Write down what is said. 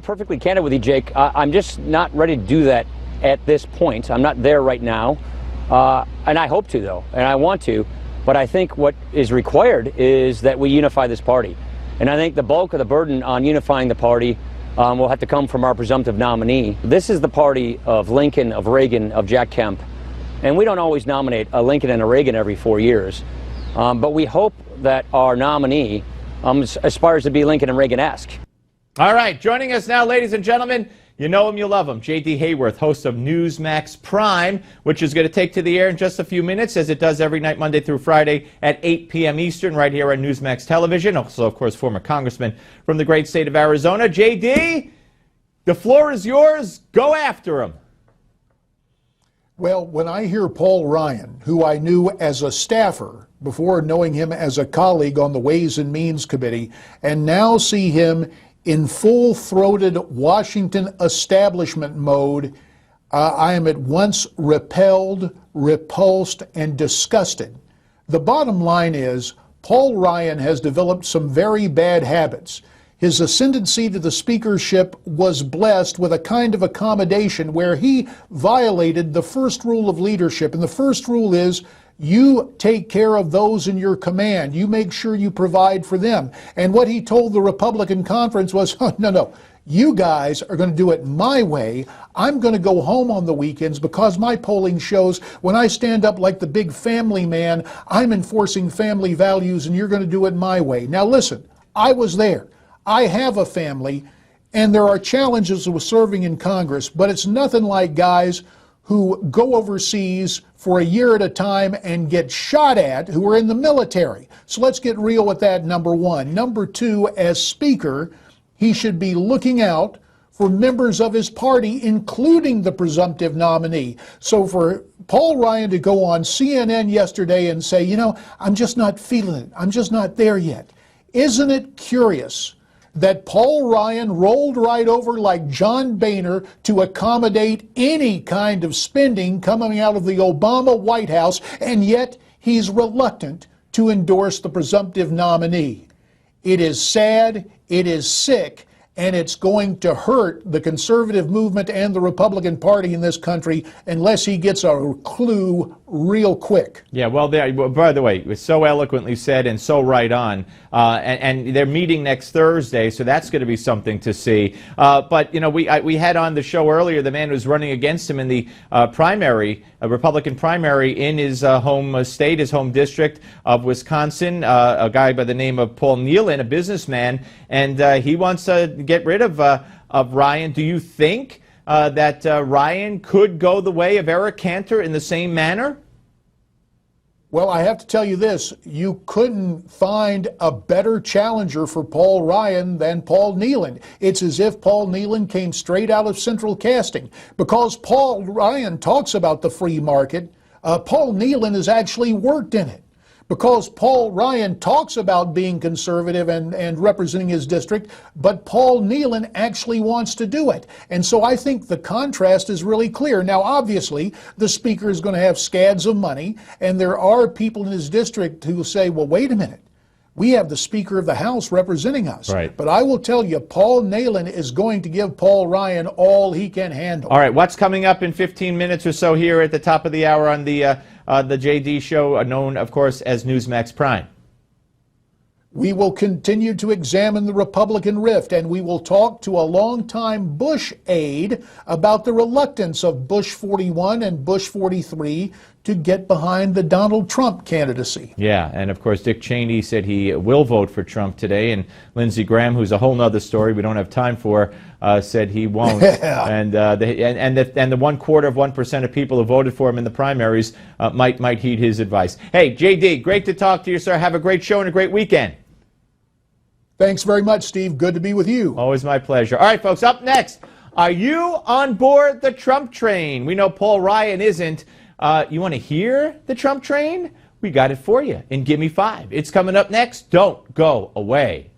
perfectly candid with you, Jake. I'm just not ready to do that at this point. I'm not there right now. And I hope to, though, and I want to. But I think what is required is that we unify this party. And I think the bulk of the burden on unifying the party will have to come from our presumptive nominee. This is the party of Lincoln, of Reagan, of Jack Kemp. And we don't always nominate a Lincoln and a Reagan every 4 years. But we hope that our nominee aspires to be Lincoln and Reagan-esque. All right, joining us now, ladies and gentlemen, you know him, you love him, J.D. Hayworth, host of Newsmax Prime, which is going to take to the air in just a few minutes, as it does every night, Monday through Friday at 8 p.m. Eastern, right here on Newsmax Television. Also, of course, former congressman from the great state of Arizona. J.D., the floor is yours. Go after him. Well, when I hear Paul Ryan, who I knew as a staffer before knowing him as a colleague on the Ways and Means Committee, and now see him in full-throated Washington establishment mode, I am at once repelled, repulsed, and disgusted. The bottom line is, Paul Ryan has developed some very bad habits. His ascendancy to the speakership was blessed with a kind of accommodation where he violated the first rule of leadership. And the first rule is, you take care of those in your command. You make sure you provide for them. And what he told the Republican conference was, oh, no, you guys are going to do it my way. I'm going to go home on the weekends because my polling shows when I stand up like the big family man, I'm enforcing family values and you're going to do it my way. Now listen, I was there. I have a family and there are challenges with serving in Congress, but it's nothing like guys who go overseas for a year at a time and get shot at, who are in the military. So let's get real with that, number one. Number two, as Speaker, he should be looking out for members of his party, including the presumptive nominee. So for Paul Ryan to go on CNN yesterday and say, you know, I'm just not feeling it. I'm just not there yet. Isn't it curious that Paul Ryan rolled right over like John Boehner to accommodate any kind of spending coming out of the Obama White House, and yet he's reluctant to endorse the presumptive nominee? It is sad, it is sick, and it's going to hurt the conservative movement and the Republican Party in this country unless he gets a clue real quick. Yeah, well, by the way, it was so eloquently said and so right on. And they're meeting next Thursday, so that's going to be something to see. But, you know, we had on the show earlier the man who's running against him in the primary, a Republican primary in his home state, his home district of Wisconsin, a guy by the name of Paul Nealon, a businessman, and he wants to get rid of Ryan. Do you think that Ryan could go the way of Eric Cantor in the same manner? Well, I have to tell you this, you couldn't find a better challenger for Paul Ryan than Paul Nealon. It's as if Paul Nealon came straight out of Central Casting. Because Paul Ryan talks about the free market, Paul Nealon has actually worked in it. Because Paul Ryan talks about being conservative and representing his district, but Paul Nealon actually wants to do it. And so I think the contrast is really clear. Now, obviously, the speaker is going to have scads of money, and there are people in his district who say, well, wait a minute. We have the Speaker of the House representing us. Right. But I will tell you, Paul Nealon is going to give Paul Ryan all he can handle. All right, what's coming up in 15 minutes or so here at the top of the hour on the JD show, known, of course, as Newsmax Prime? We will continue to examine the Republican rift, and we will talk to a longtime Bush aide about the reluctance of Bush 41 and Bush 43 to get behind the Donald Trump candidacy. Yeah, and of course Dick Cheney said he will vote for Trump today, and Lindsey Graham, who's a whole other story we don't have time for, said he won't. And the 1/4% of people who voted for him in the primaries might heed his advice. Hey, JD, great to talk to you, sir. Have a great show and a great weekend. Thanks very much, Steve. Good to be with you. Always my pleasure. All right, folks, up next, are you on board the Trump train? We know Paul Ryan isn't. You want to hear the Trump train? We got it for you in Gimme 5. It's coming up next. Don't go away.